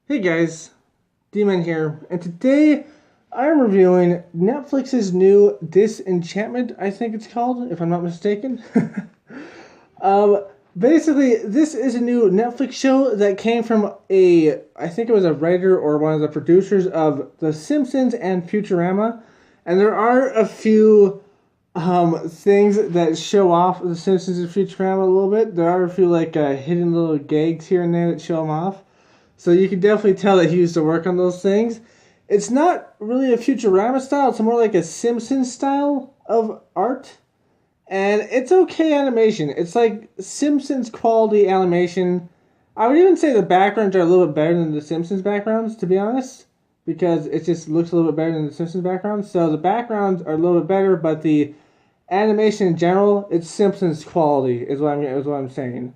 Hey guys, D-Man here, and today I'm reviewing Netflix's new Disenchantment, I think it's called, if I'm not mistaken. um, Basically, this is a new Netflix show that came from I think it was a writer or one of the producers of The Simpsons and Futurama, and there are a few things that show off The Simpsons and Futurama a little bit. There are a few hidden little gags here and there that show them off. So you can definitely tell that he used to work on those things. It's not really a Futurama style, it's more like a Simpsons style of art. And it's okay animation. It's like Simpsons quality animation. I would even say the backgrounds are a little bit better than the Simpsons backgrounds, to be honest. Because it just looks a little bit better than the Simpsons backgrounds. So the backgrounds are a little bit better, but the animation in general, it's Simpsons quality, is what I'm saying.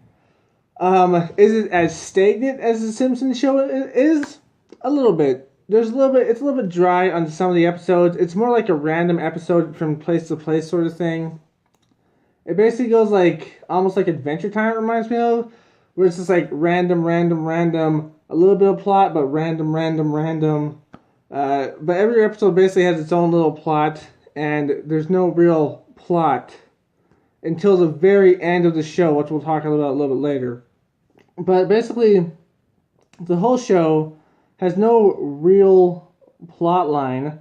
Is it as stagnant as the Simpsons show is? A little bit. There's a little bit. It's a little bit dry on some of the episodes. It's more like a random episode from place to place sort of thing. It basically goes like almost like Adventure Time. It reminds me of, where it's just like random, random, random. A little bit of plot, but random, random, random. But every episode basically has its own little plot, and there's no real plot until the very end of the show, which we'll talk about a little bit later. But basically, the whole show has no real plot line.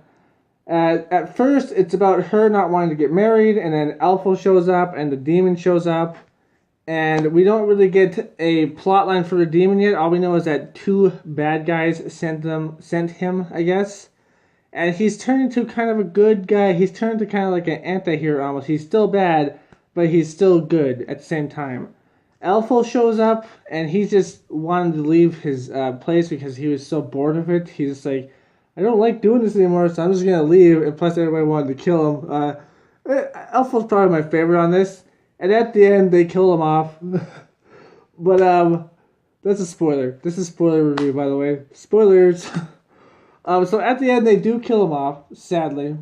At first, it's about her not wanting to get married, and then Alpha shows up, and the demon shows up, and we don't really get a plot line for the demon yet. All we know is that two bad guys sent him, I guess, and he's turned into kind of a good guy. He's turned to kind of like an anti-hero almost. He's still bad, but he's still good at the same time. Alpha shows up, and he just wanted to leave his place because he was so bored of it. He's just like, I don't like doing this anymore, so I'm just going to leave, and plus everybody wanted to kill him. Alpha's probably my favorite on this, and at the end, they kill him off. But, that's a spoiler. This is a spoiler review, by the way. Spoilers! So at the end, they do kill him off, sadly.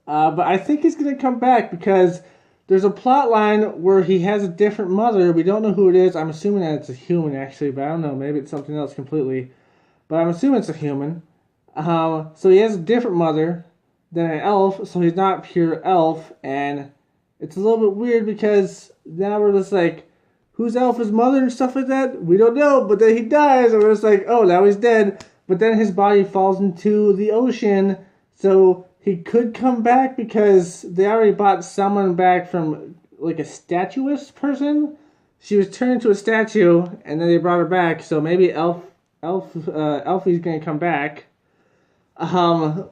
But I think he's going to come back because there's a plot line where he has a different mother. We don't know who it is. I'm assuming that it's a human, actually, but I don't know. Maybe it's something else completely. But I'm assuming it's a human. So he has a different mother than an elf, so he's not pure elf. And it's a little bit weird because now we're just like, who's Elf's mother and stuff like that? We don't know, but then he dies, and we're just like, oh, now he's dead. But then his body falls into the ocean, so he could come back because they already bought someone back from like a statuist person. She was turned into a statue, and then they brought her back. So maybe Elfie's gonna come back. And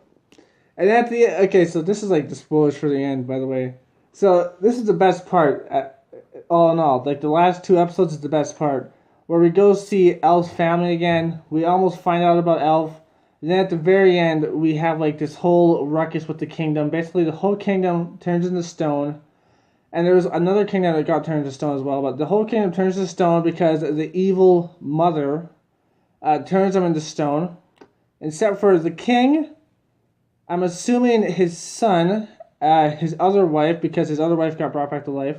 at the okay, so this is like the spoilers for the end, by the way. So this is the best part. All in all, like the last two episodes is the best part, where we go see Elf's family again. We almost find out about Elf. And then at the very end, we have like this whole ruckus with the kingdom. Basically, the whole kingdom turns into stone. And there was another kingdom that got turned into stone as well. But the whole kingdom turns to stone because the evil mother turns them into stone. Except for the king. I'm assuming his son, his other wife, because his other wife got brought back to life.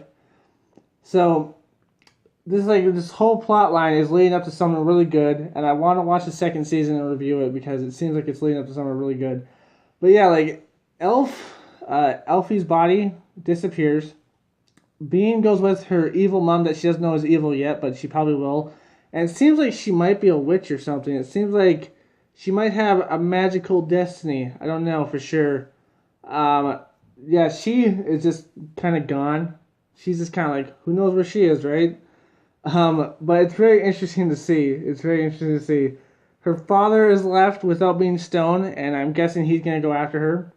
So this whole plot line is leading up to something really good, and I want to watch the second season and review it because it seems like it's leading up to something really good. But yeah, like Elfie's body disappears. Bean goes with her evil mom that she doesn't know is evil yet, but she probably will. And it seems like she might be a witch or something. It seems like she might have a magical destiny. I don't know for sure. Yeah, she is just kind of gone. She's just kind of like, who knows where she is, right? But it's very interesting to see. It's very interesting to see. Her father is left without being stoned, and I'm guessing he's going to go after her.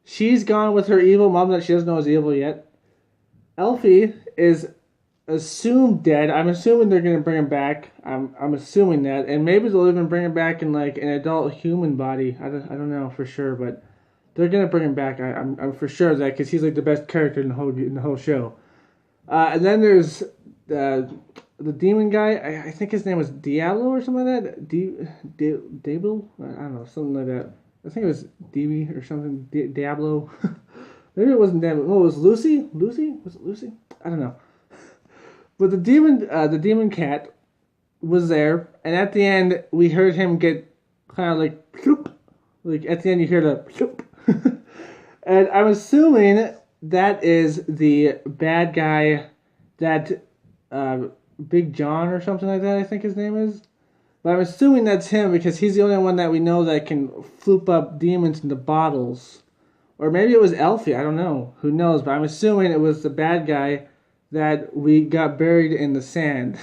She's gone with her evil mom that she doesn't know is evil yet. Elfie is assumed dead. I'm assuming they're going to bring him back. I'm assuming that. And maybe they'll even bring him back in like an adult human body. I don't know for sure, but they're going to bring him back. I'm for sure of that because he's like the best character in the whole show. And then there's the demon guy. I think his name was Diablo or something like that. Diablo? I don't know, something like that. I think it was DB or something. Diablo. Maybe it wasn't Diablo. No, it was Lucy. Lucy? Was it Lucy? I don't know. But the demon cat was there, and at the end we heard him get kind of like ploop. Like at the end you hear the ploop. And I'm assuming that is the bad guy that Big John or something like that I think his name is. But I'm assuming that's him because he's the only one that we know that can floop up demons into bottles. Or maybe it was Elfie, I don't know. Who knows? But I'm assuming it was the bad guy that we got buried in the sand.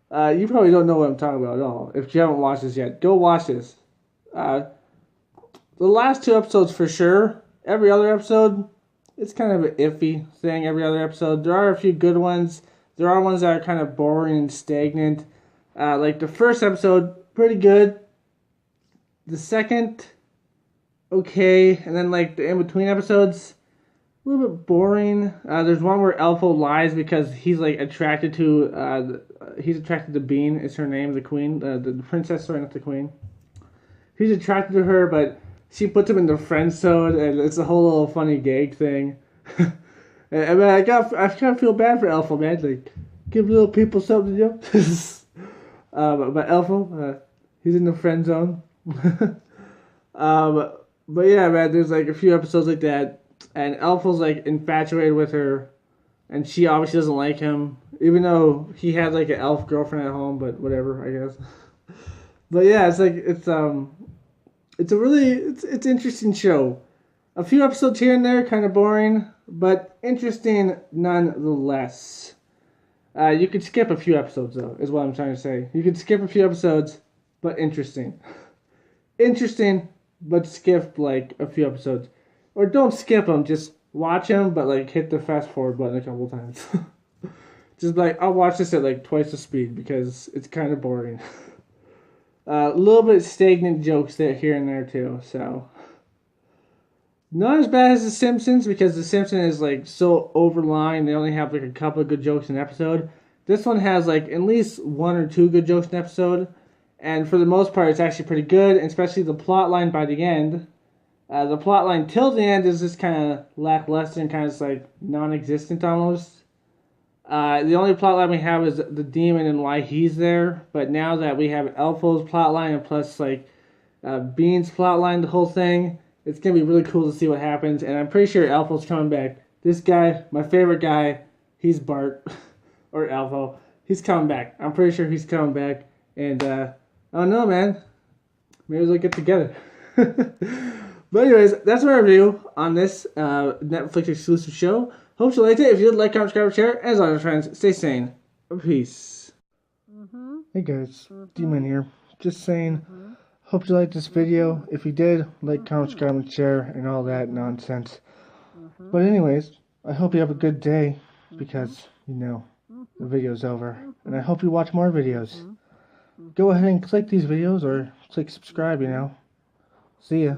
You probably don't know what I'm talking about at all. If you haven't watched this yet, go watch this. The last two episodes for sure. Every other episode, it's kind of an iffy thing every other episode. There are a few good ones. There are ones that are kind of boring and stagnant. Like the first episode, pretty good. The second, okay. And then like the in-between episodes, a little bit boring. There's one where Elfo lies because he's like attracted to, he's attracted to Bean, is her name, the queen, the princess, sorry, not the queen. He's attracted to her, but she puts him in the friend zone, and it's a whole little funny gag thing. And man, I kind of feel bad for Elfo, man. Like, give little people something to do. But Elfo, he's in the friend zone. But yeah, man, there's like a few episodes like that, and Elfo's like infatuated with her, and she obviously doesn't like him, even though he had like an elf girlfriend at home. But whatever, I guess. But yeah, it's like it's a really it's interesting show. A few episodes here and there, kind of boring, but interesting nonetheless. You could skip a few episodes, though, is what I'm trying to say. You could skip a few episodes, but interesting. Interesting, but skip, like, a few episodes. Or don't skip them, just watch them, but, like, hit the fast forward button a couple times. Just, like, I'll watch this at, like, twice the speed, because it's kind of boring. A little bit stagnant jokes there, here and there, too, so... Not as bad as The Simpsons, because The Simpsons is, like, so overlying. They only have, like, a couple of good jokes an episode. This one has, like, at least one or two good jokes an episode. And for the most part, it's actually pretty good, especially the plot line by the end. The plot line till the end is just kind of lackluster and kind of, like, non-existent almost. The only plot line we have is the demon and why he's there. But now that we have Elfo's plot line and plus, like, Bean's plot line, the whole thing... It's going to be really cool to see what happens, and I'm pretty sure Alpha's coming back. This guy, my favorite guy, he's Bart, or Alpha. He's coming back. I'm pretty sure he's coming back, and I don't know, man. Maybe they'll get together. But anyways, that's my review on this Netflix exclusive show. Hope you liked it. If you did, like, comment, subscribe, share, and as always, friends, stay sane. Peace. Hey guys, D-Man here. Just saying... Hope you liked this video. If you did, like, comment, subscribe, and share, and all that nonsense. But anyways, I hope you have a good day, because, you know, the video's over. And I hope you watch more videos. Go ahead and click these videos, or click subscribe, you know. See ya.